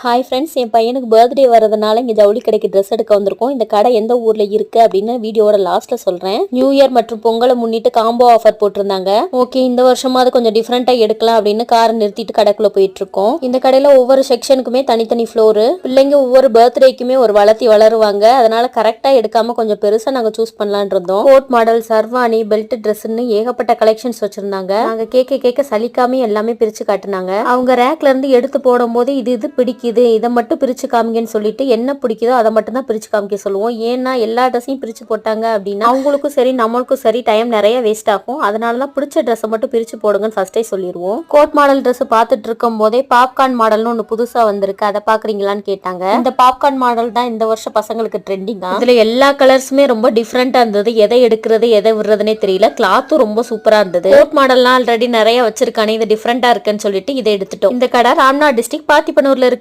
Hi friends, என் பையனுக்கு birthday வரதுனால இங்கே ஜவுளி கடைக்கு ட்ரெஸ் எடுக்க வந்திருக்கோம். இந்த கடை எந்த ஊர்ல இருக்கு அப்படின்னு வீடியோட லாஸ்ட்ல சொல்றேன். நியூ இயர் மற்றும் பொங்கலை முன்னிட்டு காம்போ ஆஃபர் போட்டிருந்தாங்க. ஓகே, இந்த வருஷமாவது கொஞ்சம் டிஃப்ரெண்டா எடுக்கலாம் அப்படின்னு காரை நிறுத்திட்டு கடைக்குள்ள போயிட்டு இருக்கோம். இந்த கடையில ஒவ்வொரு செக்ஷனுக்குமே தனித்தனி ஃப்ளோரு. பிள்ளைங்க ஒவ்வொரு பர்த்டேக்குமே ஒரு வளருவாங்க. அதனால கரெக்டா எடுக்காம கொஞ்சம் பெருசா நாங்க சூஸ் பண்ணலான் இருந்தோம். கோட் மாடல், சர்வானி, பெல்ட் ட்ரெஸ்ன்னு ஏகப்பட்ட கலெக்ஷன்ஸ் வச்சிருந்தாங்க. நாங்க கேட்க சலிக்காம எல்லாமே பிரிச்சு காட்டினாங்க. அவங்க ரேக்ல இருந்து எடுத்து போடும் போது இது பிடிக்குது, இதை மட்டும் பிரிச்சு காமிங்கன்னு சொல்லிட்டு என்ன பிடிக்குதோ அதை மட்டும் தான் பிரிச்சு காமிக்க சொல்லுவோம். ஏன்னா எல்லா ட்ரெஸ்ஸையும் பிரிச்சு போட்டாங்க அப்படின்னா அவங்களுக்கும் சரி நம்மளுக்கும் சரி டைம் நிறைய வேஸ்ட் ஆகும். அதனாலதான் பிடிச்ச ட்ரெஸ் மட்டும் பிரிச்சு போடுங்கன்னு ஃபர்ஸ்டே சொல்லிடுவோம். கோட் மாடல் ட்ரெஸ் பார்த்துட்டு இருக்கும் போதே பாப்கார்ன் மாடல்னு ஒண்ணு புதுசா வந்திருக்கு, அதை பாக்குறீங்களான்னு கேட்டாங்க. இந்த பாப்கார்ன் மாடல் தான் இந்த வருஷம் பசங்களுக்கு ட்ரெண்டிங். இதுல எல்லா கலர்ஸுமே ரொம்ப டிஃப்ரெண்டா இருந்தது. எதை எடுக்கிறது எதை விடுறதுனே தெரியல. கிளாத்தும் ரொம்ப சூப்பரா இருந்தது. கோட் மாடல்லாம் ஆல்ரெடி நிறைய வச்சிருக்கானே, இது டிஃப்ரெண்டா இருக்குன்னு சொல்லிட்டு இதை எடுத்துட்டோம். இந்த கடை ராம்நாத் டிஸ்ட்ரிக்ட் பாத்திப்பனூர்ல இருக்கு.